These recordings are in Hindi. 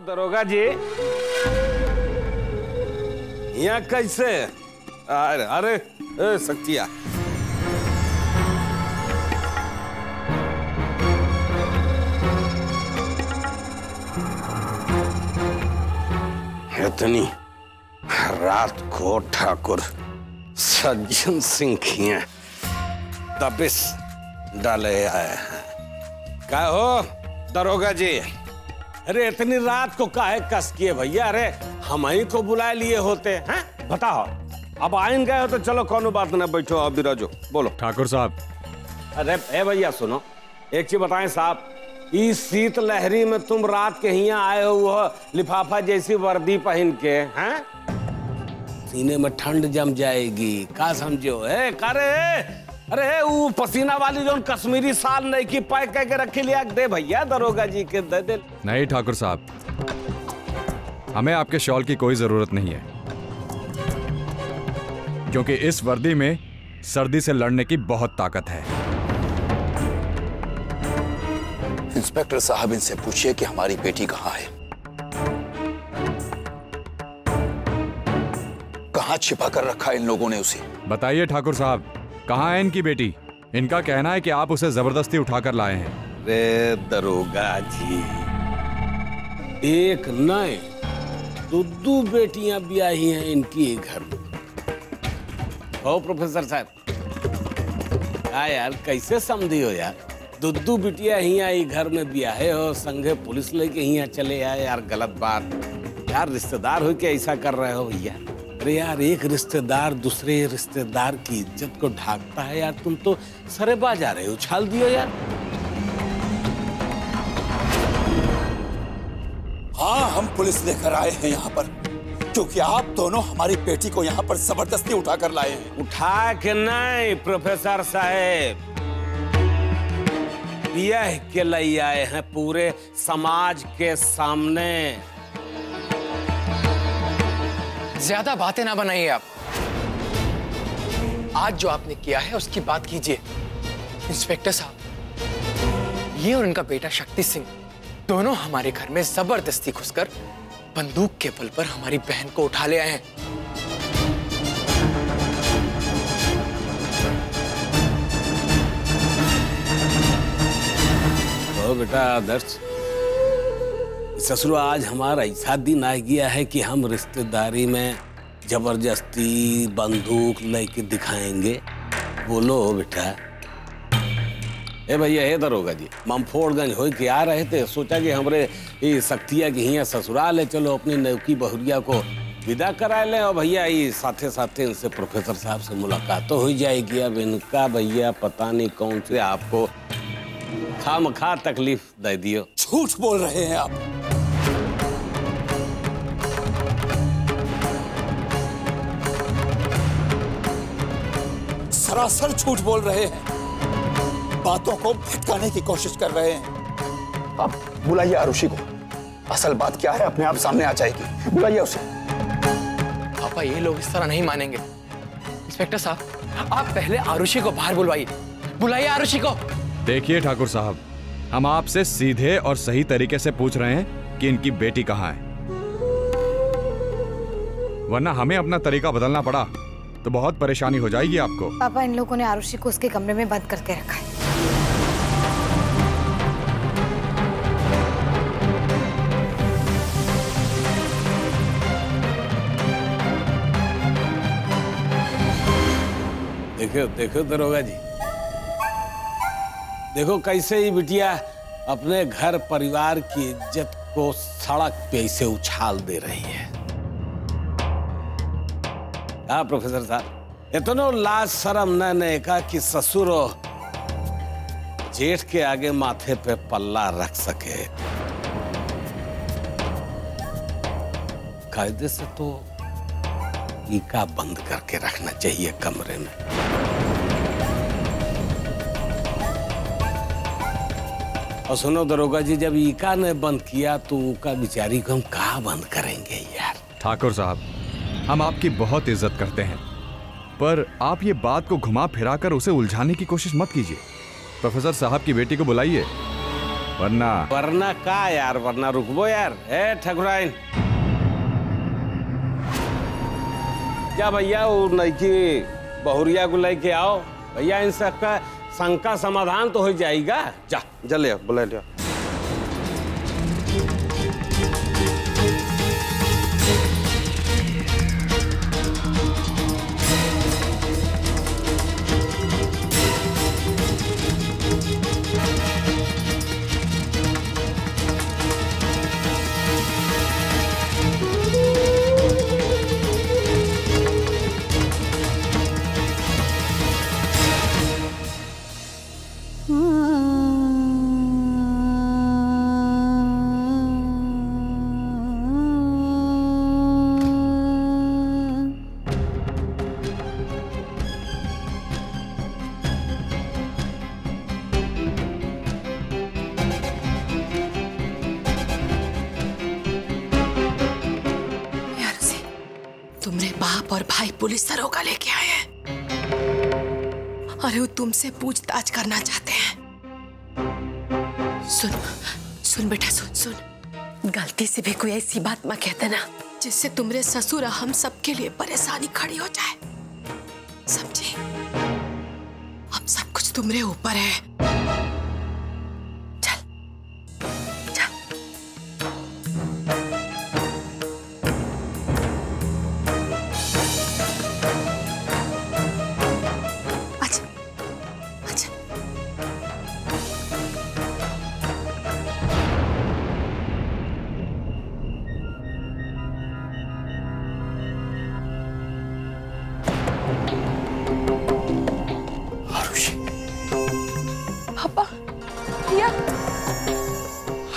दरोगा जी, यहाँ कैसे? अरे अरे सक्तिया, इतनी रात को ठाकुर सज्जन सिंह खिया तबिस डाले आए हैं। क्या हो दरोगा जी? अरे इतनी रात को काहे कस किए भैया? अरे हम ही को बुला लिए होते हैं। बताओ, अब आइन गए हो तो चलो कोनो बात ना, बैठो अब बिराजो, बोलो। ठाकुर साहब, अरे ए भैया सुनो, एक चीज बताएं साहब, इस शीत लहरी में तुम रात के यहाँ आए हो वो लिफाफा जैसी वर्दी पहन के, हैं? सीने में ठंड जम जाएगी, का समझो? अरे वो पसीना वाली जो कश्मीरी साल नहीं की पैक करके रखी लिया दे भैया दरोगा जी के, दे। नहीं ठाकुर साहब, हमें आपके शॉल की कोई जरूरत नहीं है, क्योंकि इस वर्दी में सर्दी से लड़ने की बहुत ताकत है। इंस्पेक्टर साहब, इनसे पूछिए कि हमारी बेटी कहाँ है, कहाँ छिपा कर रखा इन लोगों ने उसे? बताइए ठाकुर साहब, कहाँ है इनकी बेटी? इनका कहना है कि आप उसे जबरदस्ती उठाकर लाए हैं। रे दरोगा जी, एक नए दो बेटियां ब्याही हैं इनकी घर में। ओ प्रोफेसर साहब, यार कैसे समझी हो यार? दो बिटिया ही आई घर में ब्याहे हो, संगे पुलिस लेके यहाँ चले आए यार, गलत बात यार। रिश्तेदार हो के ऐसा कर रहे हो भैया? अरे यार, एक रिश्तेदार दूसरे रिश्तेदार की इज्जत को ढाकता है यार, तुम तो सरेबाज आ रहे हो, उछाल दियो यार। हाँ, हम पुलिस लेकर आए हैं यहाँ पर क्योंकि आप दोनों हमारी बेटी को यहाँ पर जबरदस्ती उठा कर लाए हैं। उठा के नहीं प्रोफेसर साहब, ब्याह के लिए आए हैं पूरे समाज के सामने। ज्यादा बातें ना बनाइए आप। आज जो आपने किया है उसकी बात कीजिए। इंस्पेक्टर साहब, ये और इनका बेटा शक्ति सिंह दोनों हमारे घर में जबरदस्ती घुसकर बंदूक के बल पर हमारी बहन को उठा ले आए हैं। तो बेटा आदर्श, ससुर आज हमारा ऐसा दिन आ गया है कि हम रिश्तेदारी में जबरदस्ती बंदूक लेके दिखाएंगे। बोलो बेटा। ए भैया, हे दरोगा जी, ममफोड़गंज हो के आ रहे थे, सोचा कि हमरे ये सक्तिया के यहाँ ससुराल है, चलो अपनी नौकी बहुरिया को विदा करा लें। और भैया ये साथे साथे इनसे प्रोफेसर साहब से मुलाकात तो हो जाएगी। अब इनका भैया पता नहीं कौन से आपको खामखा तकलीफ दे दियो। झूठ बोल रहे हैं आप। सरासर झूठ बोल रहे हैं, बातों को भटकाने की कोशिश कर रहे हैं। आप बुलाइए आरुषि को, असल बात क्या है अपने आप सामने आ जाएगी। बुलाइए उसे। पापा, ये लोग इस तरह नहीं मानेंगे। इंस्पेक्टर साहब, आप पहले आरुषि को बाहर बुलवाइए। बुलाइए आरुषि को। देखिए ठाकुर साहब, हम आपसे सीधे और सही तरीके से पूछ रहे हैं कि इनकी बेटी कहाँ है, वरना हमें अपना तरीका बदलना पड़ा तो बहुत परेशानी हो जाएगी आपको। पापा, इन लोगों ने आरुषि को उसके कमरे में बंद करके रखा है। देखो देखो दरोगा जी, देखो कैसे ही बिटिया अपने घर परिवार की इज्जत को सड़क पे से उछाल दे रही है। हाँ प्रोफेसर साहब, इतना लाज शर्म न का कि ससुर जेठ के आगे माथे पे पल्ला रख सके। कायदे से तो ईका बंद करके रखना चाहिए कमरे में। और सुनो दरोगा जी, जब ईका ने बंद किया तो ऊका बिचारी को हम कहाँ बंद करेंगे यार। ठाकुर साहब, हम आपकी बहुत इज्जत करते हैं, पर आप ये बात को घुमा फिरा कर उसे उलझाने की कोशिश मत कीजिए। प्रोफेसर साहब की बेटी को बुलाइए। वरना का यार, वरना रुकबो यार। ए ठकुराइन, क्या भैया वो लड़की बहुरिया को लेके आओ भैया, इन सबका शंका समाधान तो हो जाएगा। जा जल्दी बुला लिया। और भाई पुलिस दरोगा लेके आए हैं। अरे वो तुमसे पूछताछ करना चाहते हैं। सुन सुन बेटा, सुन सुन, गलती से भी कोई ऐसी बात मत कहते ना जिससे तुम्हारे ससुर हम सबके लिए परेशानी खड़ी हो जाए, समझे? अब सब कुछ तुम्हारे ऊपर है।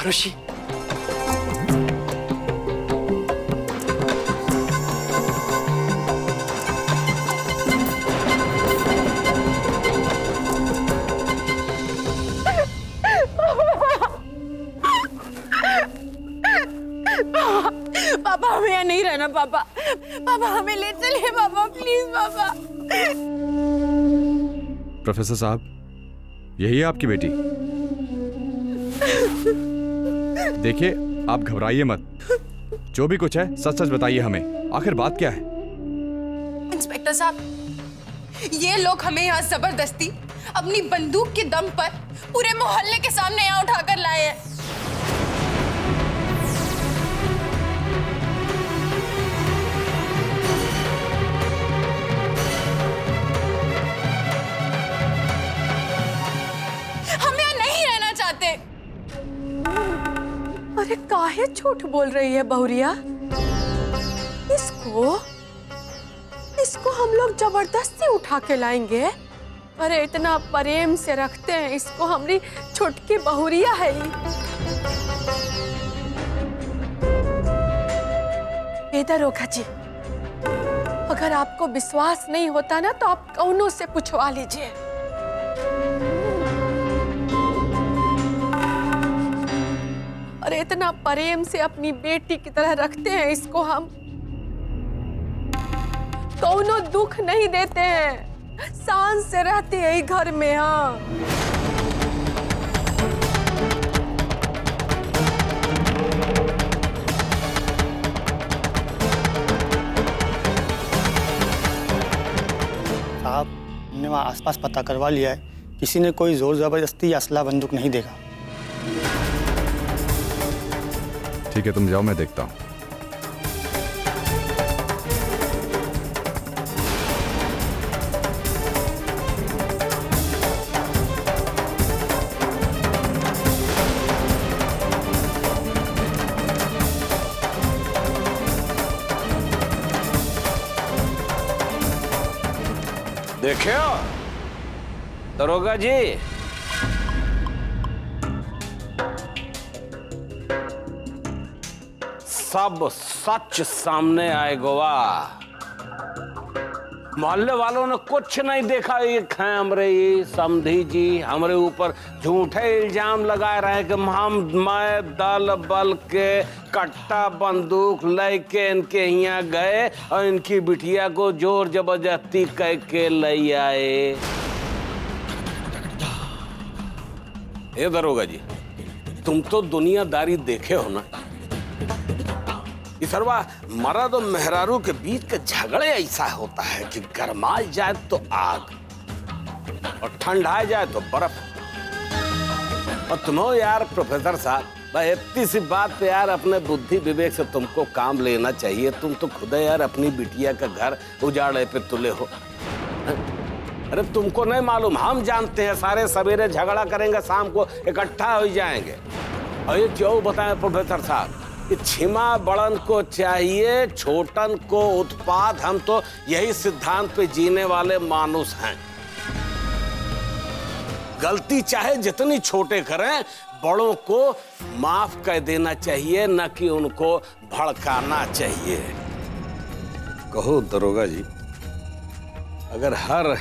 आरुषि, पापा हमें यहाँ नहीं रहना। पापा पापा हमें ले चलिए पापा, प्लीज पापा। प्रोफेसर साहब, यही है आपकी बेटी? देखिए, आप घबराइए मत, जो भी कुछ है सच सच बताइए हमें, आखिर बात क्या है? इंस्पेक्टर साहब, ये लोग हमें यहाँ जबरदस्ती अपनी बंदूक के दम पर पूरे मोहल्ले के सामने यहाँ उठाकर लाए हैं। हम यहाँ नहीं रहना चाहते। अरे काहे झूठ बोल रही है बहुरिया? इसको हम लोग जबरदस्ती उठा के लाएंगे? अरे इतना प्रेम से रखते हैं इसको, हमारी छुटकी बहुरिया है ये। दरोगा जी, अगर आपको विश्वास नहीं होता ना तो आप कौनों से पूछवा लीजिए। अरे इतना प्रेम से अपनी बेटी की तरह रखते हैं इसको, हम कौनो दुख नहीं देते हैं, शान से रहते हैं घर में। हाँ, साहब, हमने वहाँ आसपास पता करवा लिया है, किसी ने कोई जोर जबरदस्ती या असला बंदूक नहीं देखा। ठीक है, तुम जाओ, मैं देखता हूँ। देखियो दरोगा जी, सब सच सामने आएगा। मोहल्ले वालों ने कुछ नहीं देखा। ये हमरे समधी जी हमरे ऊपर झूठे इल्जाम लगा रहे हैं कि हम दल बल के कट्टा बंदूक लेके इनके यहाँ गए और इनकी बिटिया को जोर जबरदस्ती कह के ले आए। ये दरोगा जी, तुम तो दुनियादारी देखे हो ना। इसरवा मर्द और मेहरारू के बीच के झगड़े ऐसा होता है कि गरमाई जाए तो आग और ठंडा जाए तो बर्फ। और तुम हो यार प्रोफेसर साहब, भाई इतनी सी बात पे यार अपने बुद्धि विवेक से तुमको काम लेना चाहिए। तुम तो खुद यार अपनी बिटिया का घर उजाड़े पे तुले हो। अरे तुमको नहीं मालूम, हम जानते हैं। सारे सवेरे झगड़ा करेंगे, शाम को इकट्ठा हो जाएंगे। और ये क्यों बताएं प्रोफेसर साहब, कि छिमा बड़न को चाहिए, छोटन को उत्पाद। हम तो यही सिद्धांत पे जीने वाले मानुस हैं। गलती चाहे जितनी छोटे करें, बड़ों को माफ कर देना चाहिए, न कि उनको भड़काना चाहिए। कहो दरोगा जी, अगर हर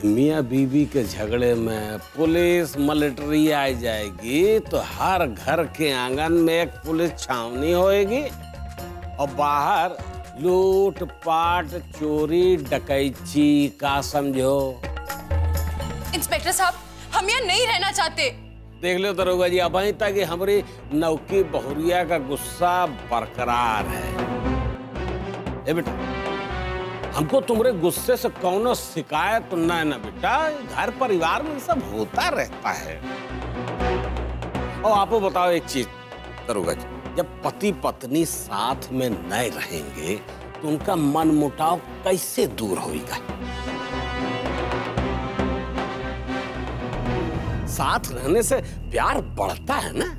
मियाँ बीवी के झगड़े में पुलिस मिलिट्री आ जाएगी तो हर घर के आंगन में एक पुलिस छावनी होएगी और बाहर लूट पाट चोरी डकैती का समझो। इंस्पेक्टर साहब, हम यहाँ नहीं रहना चाहते। देख लो दरोगा जी, अब तक हमारी नौकी बहुरिया का गुस्सा बरकरार है। ए बेटा, हमको तुम्हारे गुस्से से कौनो शिकायत नहीं ना बेटा। घर परिवार में सब होता रहता है। और आपको बताओ एक चीज दरोगा जी, जब पति पत्नी साथ में नहीं रहेंगे तो उनका मन मुटाव कैसे दूर होगा? साथ रहने से प्यार बढ़ता है ना।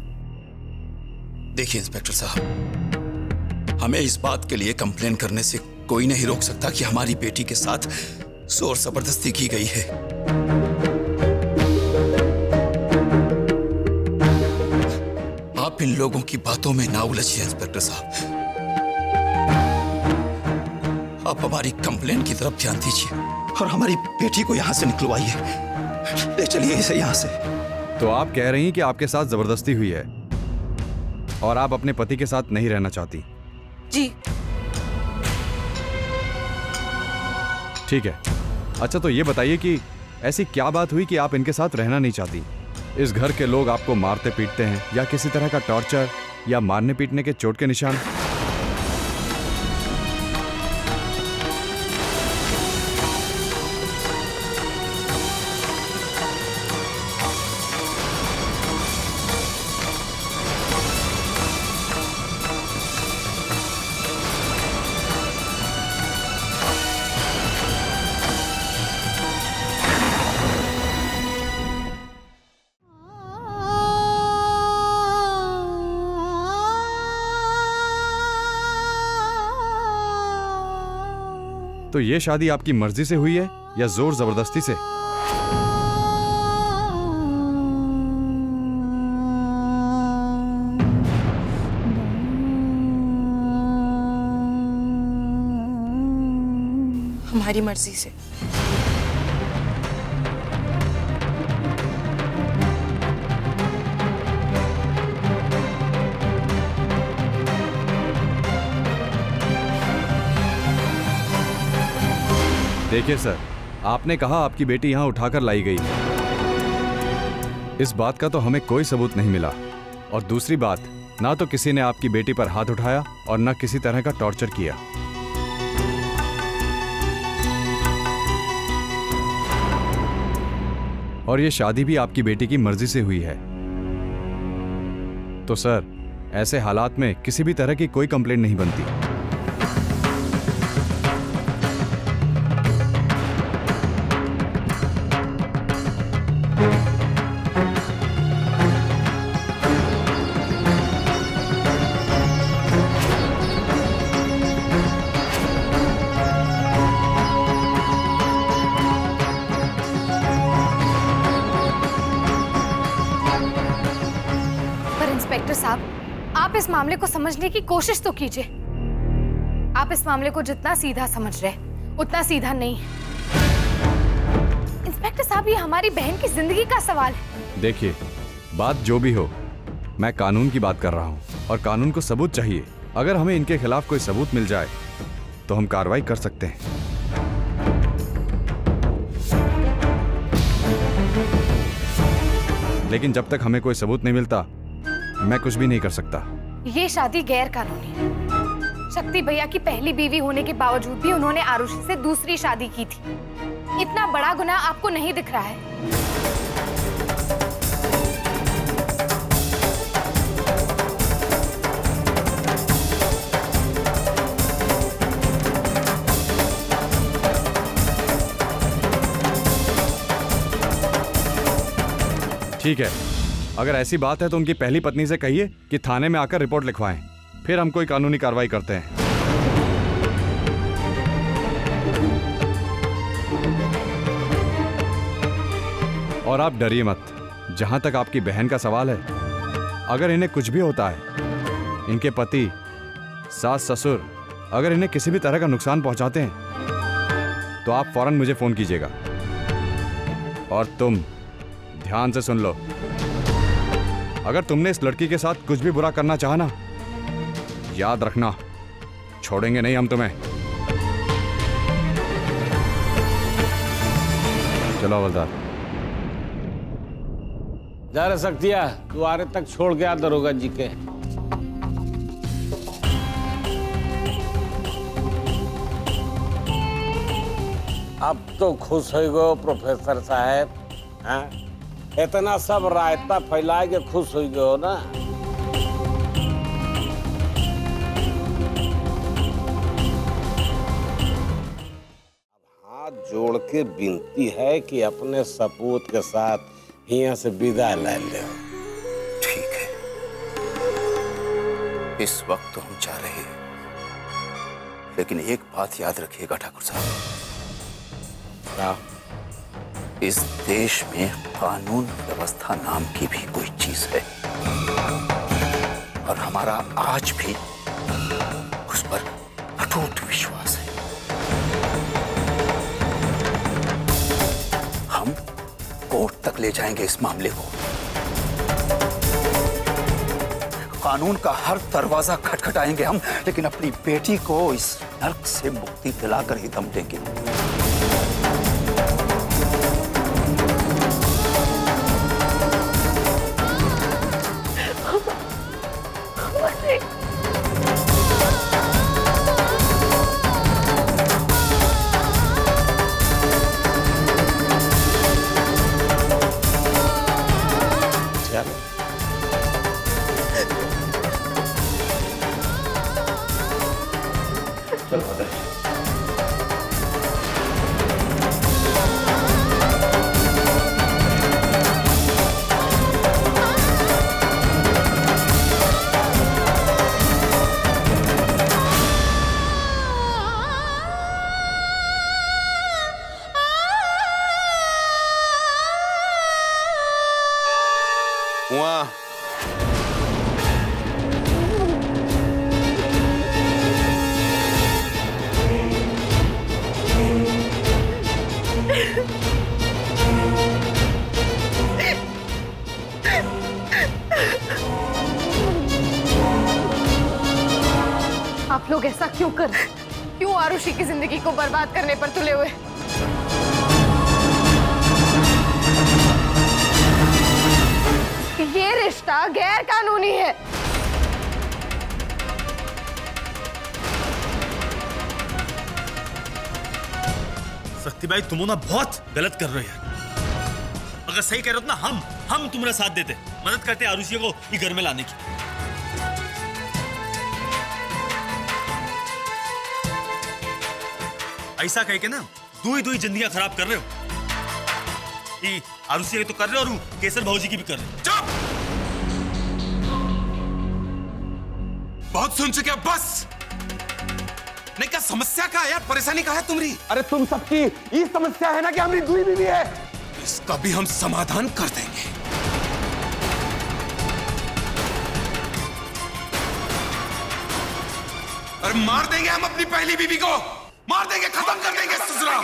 देखिए इंस्पेक्टर साहब, हमें इस बात के लिए कंप्लेन करने से कोई नहीं रोक सकता कि हमारी बेटी के साथ जोर जबरदस्ती की गई है। आप इन लोगों की बातों में ना उलझिए इंस्पेक्टर साहब। आप हमारी कंप्लेन की तरफ ध्यान दीजिए और हमारी बेटी को यहां से निकलवाइए। ले चलिए इसे यहां से। तो आप कह रही हैं कि आपके साथ जबरदस्ती हुई है और आप अपने पति के साथ नहीं रहना चाहती? जी। ठीक है। अच्छा, तो ये बताइए कि ऐसी क्या बात हुई कि आप इनके साथ रहना नहीं चाहती? इस घर के लोग आपको मारते पीटते हैं या किसी तरह का टॉर्चर या मारने पीटने के चोट के निशान? तो ये शादी आपकी मर्जी से हुई है या जोर जबरदस्ती से? हमारी मर्जी से। देखिए सर, आपने कहा आपकी बेटी यहां उठाकर लाई गई। इस बात का तो हमें कोई सबूत नहीं मिला। और दूसरी बात, ना तो किसी ने आपकी बेटी पर हाथ उठाया और ना किसी तरह का टॉर्चर किया। और ये शादी भी आपकी बेटी की मर्जी से हुई है। तो सर, ऐसे हालात में किसी भी तरह की कोई कंप्लेंट नहीं बनती। आप इस मामले को समझने की कोशिश तो कीजिए। आप इस मामले को जितना सीधा समझ रहे उतना सीधा नहीं है। इंस्पेक्टर साहब, ये हमारी बहन की जिंदगी का सवाल है। देखिए, बात जो भी हो, मैं कानून की बात कर रहा हूं और कानून को सबूत चाहिए। अगर हमें इनके खिलाफ कोई सबूत मिल जाए तो हम कार्रवाई कर सकते हैं। लेकिन जब तक हमें कोई सबूत नहीं मिलता मैं कुछ भी नहीं कर सकता। ये शादी गैर कानूनी है। शक्ति भैया की पहली बीवी होने के बावजूद भी उन्होंने आरुषि से दूसरी शादी की थी। इतना बड़ा गुनाह आपको नहीं दिख रहा है? ठीक है, अगर ऐसी बात है तो उनकी पहली पत्नी से कहिए कि थाने में आकर रिपोर्ट लिखवाएं, फिर हम कोई कानूनी कार्रवाई करते हैं। और आप डरिए मत। जहां तक आपकी बहन का सवाल है, अगर इन्हें कुछ भी होता है, इनके पति, सास ससुर अगर इन्हें किसी भी तरह का नुकसान पहुंचाते हैं तो आप फौरन मुझे फोन कीजिएगा। और तुम ध्यान से सुन लो, अगर तुमने इस लड़की के साथ कुछ भी बुरा करना चाहा ना, याद रखना छोड़ेंगे नहीं हम तुम्हें। चलो हवलदार। जा रहे सक्तिया, द्वारे तक छोड़ के आ दरोगा जी के। अब तो खुश हो गो प्रोफेसर साहब, हाँ? इतना सब रायता फैलाए के खुश हो गए ना। हाथ जोड़ के विनती है कि अपने सपूत के साथ यहाँ से विदा ले ले। ठीक है, इस वक्त तो हम जा रहे हैं, लेकिन एक बात याद रखिएगा ठाकुर साहब, इस देश में कानून व्यवस्था नाम की भी कोई चीज है, और हमारा आज भी उस पर अटूट विश्वास है। हम कोर्ट तक ले जाएंगे इस मामले को, कानून का हर दरवाजा खटखटाएंगे हम, लेकिन अपनी बेटी को इस नर्क से मुक्ति दिलाकर ही दम देंगे। आप लोग ऐसा क्यों कर रहे? क्यों आरुषि की जिंदगी को बर्बाद करने पर तुले हुए? ये रिश्ता गैर कानूनी है। शक्ति भाई, तुम ना बहुत गलत कर रहे हो यार। अगर सही कह रहे हो ना, हम तुम्हारा साथ देते, मदद करते आरुषि को ये घर में लाने की। ऐसा कह के ना दुई जिंदगियां खराब कर रहे हो। ये आरुषि तो कर रहे हो और केसर भाऊजी की भी कर रहे हो। चुप! बहुत सुन चुके हो, बस। नहीं, क्या समस्या का है यार? परेशानी का है तुम्हारी? अरे तुम सबकी ये समस्या है ना कि हमारी दुई बीवी है। इसका भी हम समाधान कर देंगे। अरे मार देंगे हम अपनी पहली बीवी को, मार देंगे, खत्म कर देंगे ससुरा।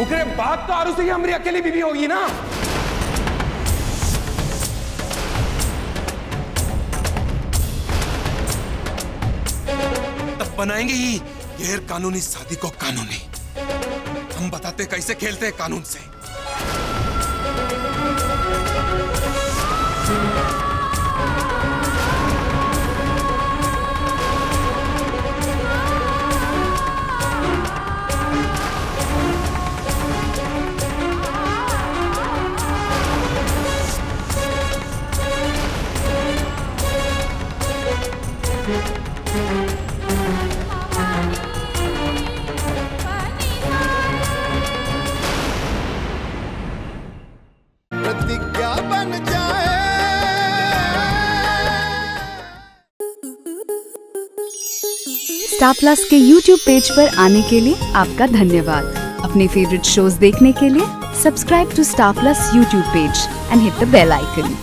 उकरे बाद तो आरुषि की हमारी अकेली बीवी होगी ना। तब बनाएंगे ही गैर कानूनी शादी को कानूनी। हम बताते कैसे खेलते हैं कानून से। प्रतिज्ञा बन जाए। स्टार प्लस के YouTube पेज पर आने के लिए आपका धन्यवाद। अपने फेवरेट शोज देखने के लिए subscribe to Star Plus YouTube page and hit the bell icon.